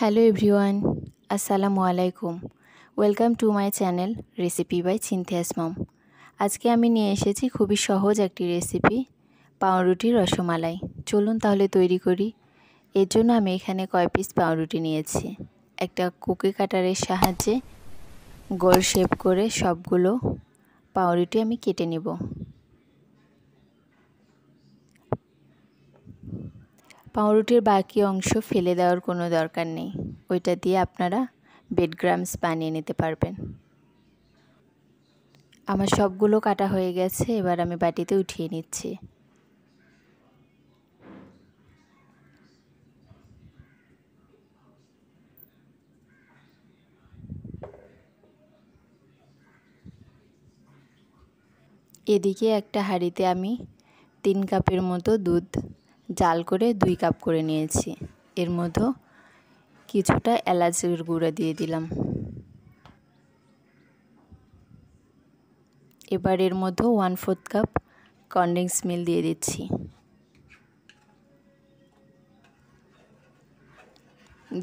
Hello everyone, Assalamu alaikum. Welcome to my channel Recipe by Cynthia's Mom. আজকে আমি নিয়ে এসেছি খুবই সহজ একটি রেসিপি পাউরুটির রসমালাই। চলুন তাহলে তৈরি করি। এর জন্য আমি এখানে কয় পিস পাউরুটি নিয়েছি। একটা কুকি কাটারের সাহায্যে গোল শেপ করে সবগুলো পাউরুটি আমি কেটে নেব। পাউরুটির বাকি অংশ ফেলে দেওয়ার কোনো দরকার নেই, ওইটা দিয়ে আপনারা ব্রেড ক্রাম্বস বানিয়ে নিতে পারবেন। আমার সবগুলো কাটা হয়ে গেছে, এবার আমি বাটিতে উঠিয়ে নিচ্ছি। এদিকে একটা হাঁড়িতে আমি 3 কাপের মতো দুধ জাল করে 2 কাপ করে নিয়েছি। এর মধ্যে কিছুটা এলাচের গুঁড়া দিয়ে দিলাম। এবার এর মধ্যে 1/4 কাপ কনডেন্স মিল্ক দিয়ে দিচ্ছি।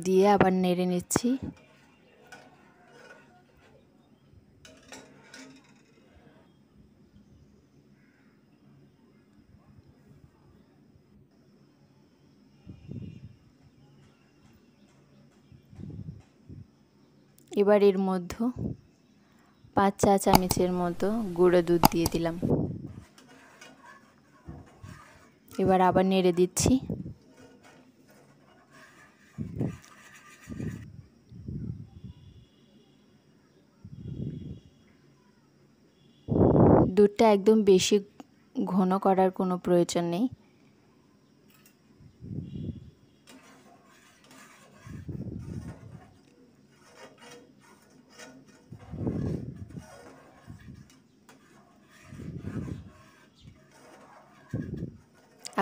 দিয়ে আবার নেড়ে নিচ্ছি। এবার এর মধ্যে 5 চা চামচের মতো গুঁড়ো দুধ দিয়ে দিলাম। এবার আবার নেড়ে দিচ্ছি। দুধটা একদম বেশি ঘন করার কোনো প্রয়োজন নেই।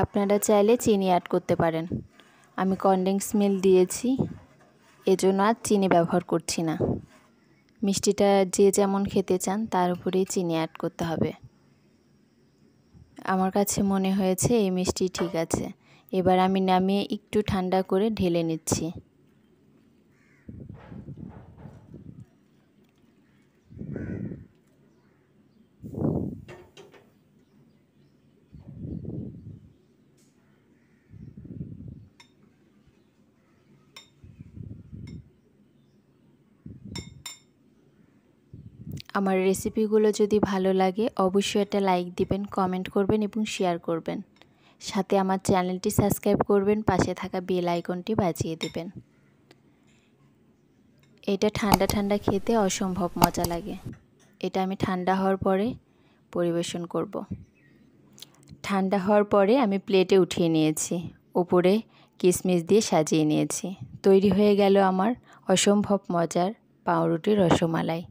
আপনারা চাইলে চিনি অ্যাড করতে পারেন। আমি কনডেন্স মিল্ক দিয়েছি, এজন্য আর চিনি ব্যবহার করছি না। মিষ্টিটা যে যেমন খেতে চান তার উপরেই চিনি অ্যাড করতে হবে। আমার কাছে মনে হয়েছে এই মিষ্টি ঠিক আছে। এবার আমি নামিয়ে একটু ঠান্ডা করে ঢেলে নিচ্ছি। আমার রেসিপিগুলো যদি ভালো লাগে অবশ্যই একটা লাইক দিবেন, কমেন্ট করবেন এবং শেয়ার করবেন। সাথে আমার চ্যানেলটি সাবস্ক্রাইব করবেন, পাশে থাকা বেল আইকনটি বাজিয়ে দিবেন। এটা ঠান্ডা ঠান্ডা খেতে অসম্ভব মজা লাগে। এটা আমি ঠান্ডা হওয়ার পরে পরিবেশন করব। ঠান্ডা হওয়ার পরে আমি প্লেটে উঠিয়ে নিয়েছি, উপরে কিশমিশ দিয়ে সাজিয়ে নিয়েছি। তৈরি হয়ে গেল আমার অসম্ভব মজার পাউরুটির রসমালাই।